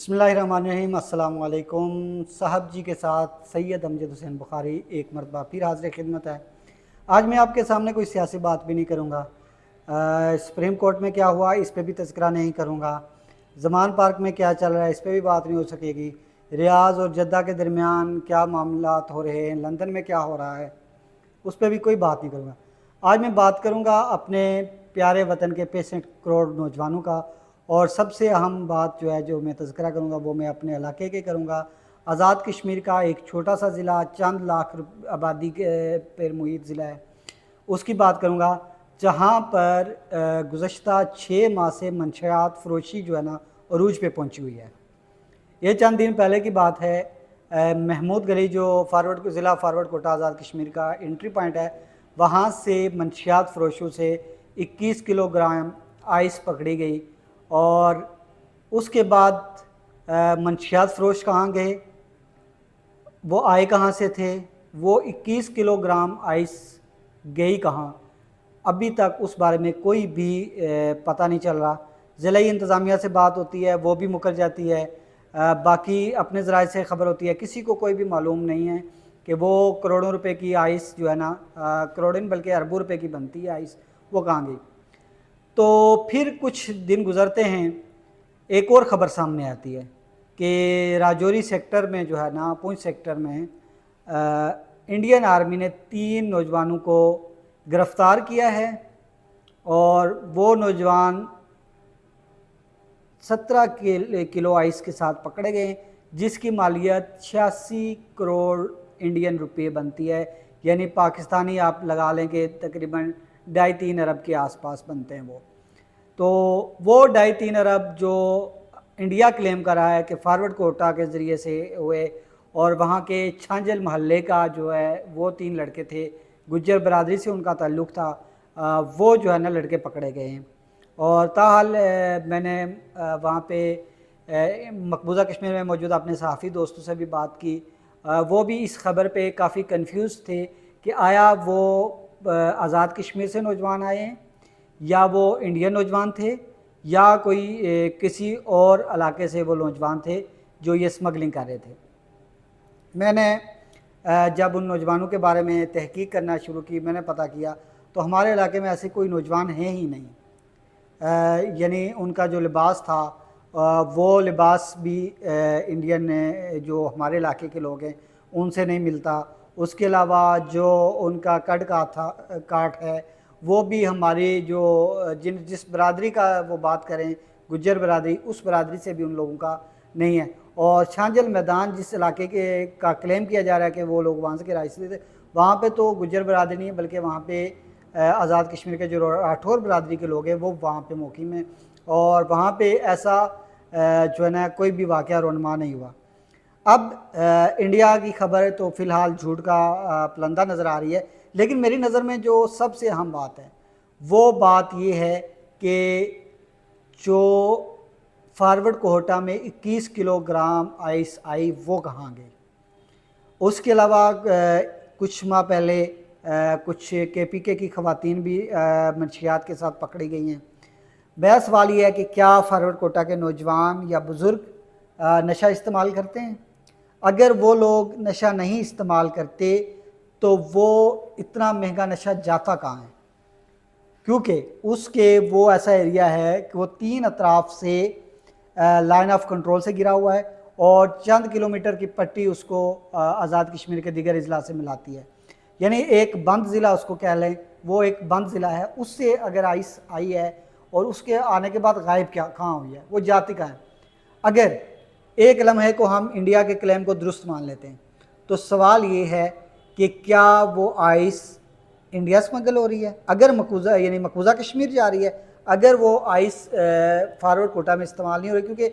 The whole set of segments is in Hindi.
बिस्मिल्लाहिर्रहमानिर्रहीम। अस्सलाम वालेकुम। साहब जी के साथ सैयद अमजद हुसैन बुखारी एक मरतबा फिर हाज़िर खिदमत है। आज मैं आपके सामने कोई सियासी बात भी नहीं करूँगा। सुप्रीम कोर्ट में क्या हुआ इस पे भी तज़किरा नहीं करूँगा। ज़मान पार्क में क्या चल रहा है इस पे भी बात नहीं हो सकेगी। रियाज़ और जद्दा के दरमियान क्या मामलात हो रहे हैं, लंदन में क्या हो रहा है, उस पर भी कोई बात नहीं करूँगा। आज मैं बात करूँगा अपने प्यारे वतन के 65 करोड़ नौजवानों का, और सबसे अहम बात जो है जो मैं तज़किरा करूँगा वो मैं अपने इलाके के करूँगा। आज़ाद कश्मीर का एक छोटा सा ज़िला, चंद लाख आबादी के पर मुहित ज़िला है, उसकी बात करूँगा, जहाँ पर गुज़श्ता 6 माह से मंशियात फ़रोशी जो है ना अरूज पे पहुँची हुई है। ये चंद दिन पहले की बात है। महमूद गली जो ज़िला फारवर्ड कोटा आज़ाद कश्मीर का एंट्री पॉइंट है, वहाँ से मंशियात फ़रोशों से 21 किलोग्राम आइस पकड़ी गई। और उसके बाद मंशियात फ़रोश कहाँ गए, वो आए कहाँ से थे, वो 21 किलोग्राम आइस गई कहाँ, अभी तक उस बारे में कोई भी पता नहीं चल रहा। ज़िला इंतज़ामिया से बात होती है वो भी मुकर जाती है, बाकी अपने ज़राए से ख़बर होती है, किसी को कोई भी मालूम नहीं है कि वो करोड़ों रुपए की आइस जो है ना, करोड़ों बल्कि अरबों रुपए की बनती है आइस, वो कहाँ गई। तो फिर कुछ दिन गुज़रते हैं, एक और ख़बर सामने आती है कि राजौरी सेक्टर में जो है ना, पुंछ सेक्टर में इंडियन आर्मी ने 3 नौजवानों को गिरफ़्तार किया है, और वो नौजवान 17 किलो आइस के साथ पकड़े गए, जिसकी मालियत 86 करोड़ इंडियन रुपये बनती है। यानी पाकिस्तानी आप लगा लें कि तकरीबन 2.5-3 अरब के आसपास बनते हैं वो। तो वो 2.5-3 अरब जो इंडिया क्लेम कर रहा है कि फारवर्ड कोटा के ज़रिए से हुए, और वहाँ के छांजल महल्ले का जो है वो 3 लड़के थे, गुज्जर बरादरी से उनका ताल्लुक़ था, वो जो है ना लड़के पकड़े गए हैं। और ताहाल मैंने वहाँ पे मकबूजा कश्मीर में मौजूद अपने सहाफ़ी दोस्तों से भी बात की, वो भी इस खबर पे काफ़ी कंफ्यूज थे कि आया वो आज़ाद कश्मीर से नौजवान आए हैं, या वो इंडियन नौजवान थे, या कोई किसी और इलाके से वो नौजवान थे जो ये स्मगलिंग कर रहे थे। मैंने जब उन नौजवानों के बारे में तहकीक करना शुरू की, मैंने पता किया तो हमारे इलाके में ऐसे कोई नौजवान हैं ही नहीं। यानी उनका जो लिबास था वो लिबास भी इंडियन जो हमारे इलाके के लोग हैं उनसे नहीं मिलता। उसके अलावा जो उनका कद काट है वो भी हमारी जो जिस बरादरी का वो बात करें, गुज्जर बरादरी, उस बरादरी से भी उन लोगों का नहीं है। और छांजल मैदान जिस इलाके के का क्लेम किया जा रहा है कि वो लोग वहाँ से के राइस थे, वहाँ पे तो गुज्जर बरादरी नहीं है, बल्कि वहाँ पे आज़ाद कश्मीर के जो राठौर बरादरी के लोग हैं वो वहाँ पे मुकीम हैं, और वहाँ पे ऐसा जो है ना कोई भी वाक़या रोनमा नहीं हुआ। अब इंडिया की खबर तो फ़िलहाल झूठ का पलंदा नज़र आ रही है, लेकिन मेरी नज़र में जो सबसे अहम बात है वो बात ये है कि जो फारवर्ड कोटा में 21 किलोग्राम आइस आई वो कहाँ गई। उसके अलावा कुछ माह पहले कुछ KPK की ख़वातीन भी मंशियात के साथ पकड़ी गई हैं। बहस सवाल ये है कि क्या फारवर्ड कोटा के नौजवान या बुज़ुर्ग नशा इस्तेमाल करते हैं। अगर वो लोग नशा नहीं इस्तेमाल करते तो वो इतना महंगा नशा जाता कहाँ है, क्योंकि उसके वो ऐसा एरिया है कि वो 3 अतराफ़ से लाइन ऑफ कंट्रोल से गिरा हुआ है, और चंद किलोमीटर की पट्टी उसको आज़ाद कश्मीर के दीगर अजला से मिलाती है। यानी एक बंद ज़िला उसको कह लें, वो एक बंद ज़िला है। उससे अगर आइस आई है और उसके आने के बाद गायब कहाँ हुई है, वो जाती कहाँ है। अगर एक लम्हे को हम इंडिया के क्लेम को दुरुस्त मान लेते हैं तो सवाल ये है कि क्या वो आइस इंडिया स्मगल हो रही है। अगर मकबूजा कश्मीर जा रही है, अगर वो आइस फारवर्ड कोटा में इस्तेमाल नहीं हो रही, क्योंकि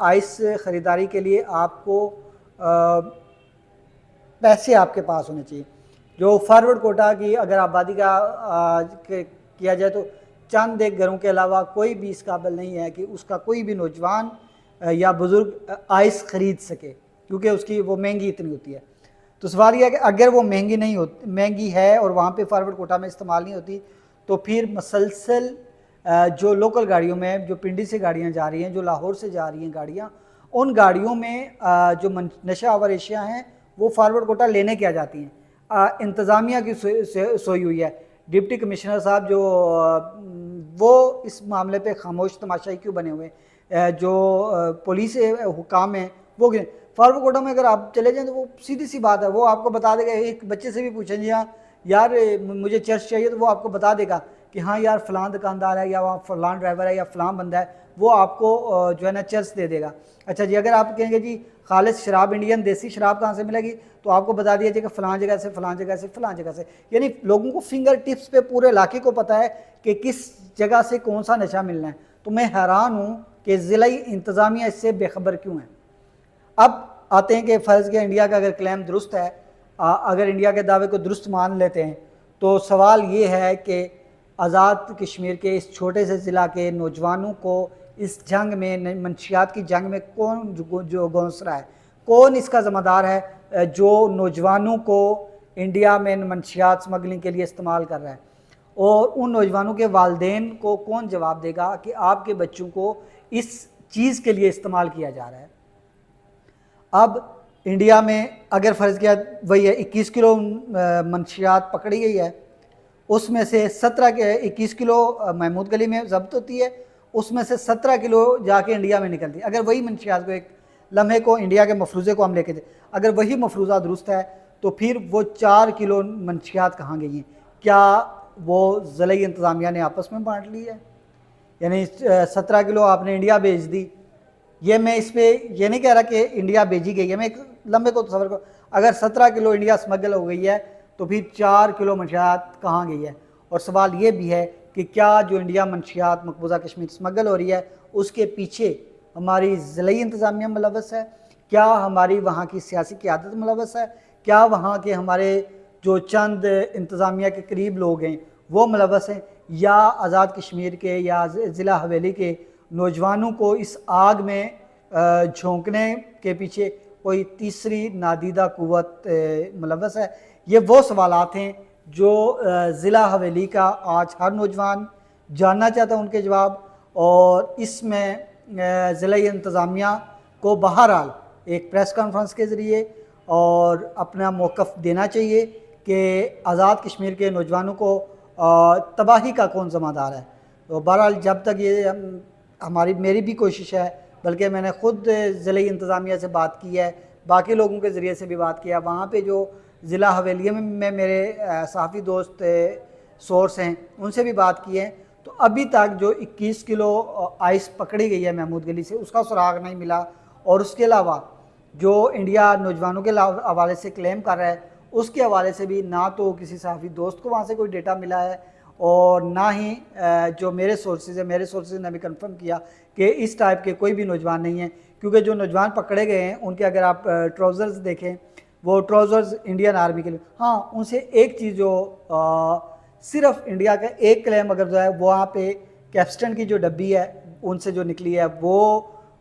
आइस ख़रीदारी के लिए आपको पैसे आपके पास होने चाहिए। जो फारवर्ड कोटा की अगर आबादी का किया जाए तो चंद एक घरों के अलावा कोई भी इस काबिल नहीं है कि उसका कोई भी नौजवान या बुज़ुर्ग आइस ख़रीद सके, क्योंकि उसकी वो महंगी इतनी होती है। तो सवाल यह है कि अगर वो महंगी है और वहाँ पे फारवर्ड कोटा में इस्तेमाल नहीं होती, तो फिर मसलसल जो लोकल गाड़ियों में जो पिंडी से गाड़ियाँ जा रही हैं, जो लाहौर से जा रही हैं गाड़ियाँ, उन गाड़ियों में जो नशा आवर एशिया हैं वो फॉरवर्ड कोटा लेने क्या जाती हैं। इंतज़ामिया की सोई हुई है। डिप्टी कमिश्नर साहब जो वो इस मामले पे खामोश तमाशाई क्यों बने हुए हैं। जो पुलिस हुकाम हैं वो फॉरवर्ड कोटा में अगर आप चले जाएं तो वो सीधी सी बात है, वो आपको बता देगा। एक बच्चे से भी पूछें जी हाँ यार मुझे चर्च चाहिए, तो वो आपको बता देगा कि हाँ यार फ़लाँ दुकानदार है या वहाँ फ़लाँ ड्राइवर है या फ़लाँ बंदा है, वो आपको जो है ना चर्च दे देगा। अच्छा जी, अगर आप कहेंगे जी खालिस शराब इंडियन देसी शराब कहाँ से मिलेगी, तो आपको बता दिया जाए कि फ़लाँ जगह से फ़लाँ जगह से फ़लाँ जगह से। यानी लोगों को फिंगर टिप्स पे पूरे इलाके को पता है कि किस जगह से कौन सा नशा मिलना है। तो मैं हैरान हूँ कि ज़िला इंतज़ामिया इससे बेखबर क्यों है। अब आते हैं कि फ़र्ज़ के इंडिया का अगर क्लेम दुरुस्त है, अगर इंडिया के दावे को दुरुस्त मान लेते हैं, तो सवाल ये है कि आज़ाद कश्मीर के इस छोटे से ज़िला के नौजवानों को इस जंग में, मंशियात की जंग में कौन जो गौंस रहा है, कौन इसका ज़िम्मेदार है जो नौजवानों को इंडिया में मंशियात स्मगलिंग के लिए इस्तेमाल कर रहा है। और उन नौजवानों के वालिदैन को कौन जवाब देगा कि आपके बच्चों को इस चीज़ के लिए इस्तेमाल किया जा रहा है। अब इंडिया में अगर फ़र्ज़ किया वही है 21 किलो मंशियात पकड़ी गई है, उसमें से 17 के 21 किलो महमूद गली में ज़ब्त होती है, उसमें से 17 किलो जाके इंडिया में निकलती है। अगर वही मंशियात को एक लम्हे को इंडिया के मफरूज़े को हम लेके थे, अगर वही मफरूज़ा दुरुस्त है तो फिर वो 4 किलो मंशियात कहाँ गई हैं? क्या वो ज़िला इंतज़ामिया ने आपस में बांट ली है? यानी 17 किलो आपने इंडिया भेज दी। ये मैं इस पर ये नहीं कह रहा कि इंडिया भेजी गई है, मैं एक लम्बे को तस्वर को, अगर 17 किलो इंडिया स्मगल हो गई है तो फिर 4 किलो मंशियात कहाँ गई है। और सवाल ये भी है कि क्या जो इंडिया मंशियात मकबूजा कश्मीर स्मगल हो रही है उसके पीछे हमारी ज़िली इंतज़ामिया मुलव्वस है, क्या हमारी वहाँ की सियासी क़यादत मुलव्वस है, क्या वहाँ के हमारे जो चंद इंतज़ामिया के करीब लोग हैं वो मुलव्वस हैं, या आज़ाद कश्मीर के या ज़िला हवेली के नौजवानों को इस आग में झोंकने के पीछे कोई तीसरी नादीदा कुव्वत मुलव्वस है। ये वो सवालात हैं जो ज़िला हवेली का आज हर नौजवान जानना चाहता है उनके जवाब। और इसमें ज़िला इंतज़ामिया को बहरहाल एक प्रेस कॉन्फ्रेंस के ज़रिए और अपना मौक़िफ़ देना चाहिए कि आज़ाद कश्मीर के नौजवानों को तबाही का कौन ज़िम्मेदार है। तो बहरहाल जब तक ये मेरी भी कोशिश है, बल्कि मैंने ख़ुद ज़िला इंतज़ामिया से बात की है, बाकी लोगों के ज़रिए से भी बात किया, वहाँ पे जो ज़िला हवेली में मेरे सहाफ़ी दोस्त सोर्स हैं उनसे भी बात की है, तो अभी तक जो 21 किलो आइस पकड़ी गई है महमूद गली से उसका सुराग नहीं मिला। और उसके अलावा जो इंडिया नौजवानों के हवाले से क्लेम कर रहा है उसके हवाले से भी ना तो किसी सहाफ़ी दोस्त को वहाँ से कोई डेटा मिला है और ना ही जो मेरे सोर्सेज ने भी कंफर्म किया कि इस टाइप के कोई भी नौजवान नहीं है। क्योंकि जो नौजवान पकड़े गए हैं उनके अगर आप ट्राउज़र्स देखें, वो ट्राउज़र्स इंडियन आर्मी के लिए, हाँ उनसे एक चीज़ जो सिर्फ इंडिया का एक क्लेम अगर जो है वहाँ पे कैप्स्टन की जो डब्बी है उनसे जो निकली है वो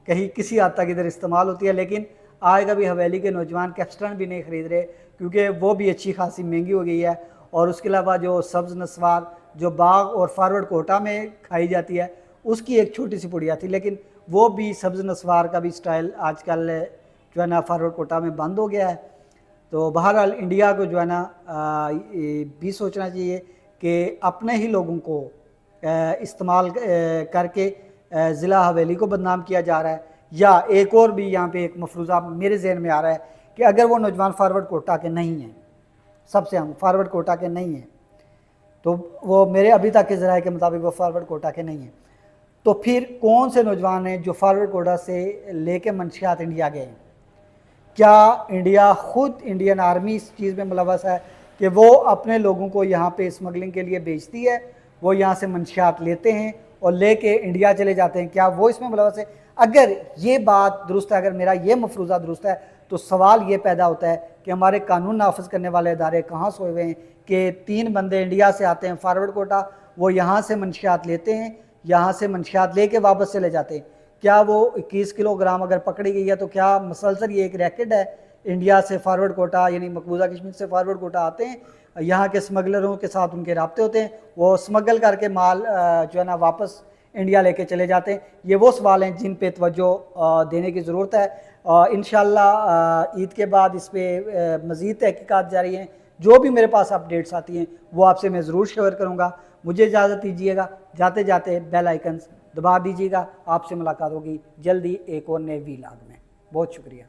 कहीं किसी हद तक इधर इस्तेमाल होती है, लेकिन आज कभी हवेली के नौजवान कैप्स्टन भी नहीं ख़रीद रहे क्योंकि वो भी अच्छी खासी महंगी हो गई है। और उसके अलावा जो सब्ज़ नस्वार जो बाग और फॉरवर्ड कोटा में खाई जाती है उसकी एक छोटी सी पुड़िया थी, लेकिन वो भी सब्ज़ नस्वार का भी स्टाइल आजकल जो है ना फॉरवर्ड कोटा में बंद हो गया है। तो बहरहाल इंडिया को जो है ना भी सोचना चाहिए कि अपने ही लोगों को इस्तेमाल करके ज़िला हवेली को बदनाम किया जा रहा है। या एक और भी यहाँ पे एक मफरूज़ा मेरे जहन में आ रहा है कि अगर वो नौजवान फॉरवर्ड कोटा के नहीं हैं, सबसे हम फॉरवर्ड कोटा के नहीं हैं, तो वो मेरे अभी तक के ज़राए के मुताबिक वो फॉरवर्ड कोटा के नहीं हैं, तो फिर कौन से नौजवान हैं जो फॉरवर्ड कोटा से लेके मंशियात इंडिया गए हैं? क्या इंडिया ख़ुद इंडियन आर्मी इस चीज़ में मुलव्वस है कि वो अपने लोगों को यहाँ पे स्मगलिंग के लिए बेचती है, वो यहाँ से मंशियात लेते हैं और लेके इंडिया चले जाते हैं, क्या वो इसमें मुलव्वस है? अगर ये बात दुरुस्त है, अगर मेरा ये मफरूज़ा दुरुस्त है, तो सवाल ये पैदा होता है कि हमारे कानून नाफिज करने वाले इदारे कहाँ सोए हुए हैं कि 3 बंदे इंडिया से आते हैं फॉरवर्ड कोटा, वो यहाँ से मंशियात लेते हैं, यहाँ से मंशियात लेके वापस चले जाते हैं। क्या वो 21 किलोग्राम अगर पकड़ी गई है तो क्या मसलसल ये एक रैकेट है? इंडिया से फॉरवर्ड कोटा यानी मकबूजा कश्मीर से फॉरवर्ड कोटा आते हैं, यहाँ के स्मगलरों के साथ उनके राब्ते होते हैं, वो स्मगल करके माल जो है ना वापस इंडिया लेके चले जाते हैं। ये वो सवाल हैं जिन पे तवज्जो देने की ज़रूरत है। इंशाल्लाह ईद के बाद इस पर मज़ीद तहकीकात जारी हैं। जो भी मेरे पास अपडेट्स आती हैं वो आपसे मैं ज़रूर शेयर करूँगा। मुझे इजाज़त दीजिएगा, जाते जाते बेल आइकन्स दबा दीजिएगा। आपसे मुलाकात होगी जल्दी एक और नए वीलॉग में। बहुत शुक्रिया।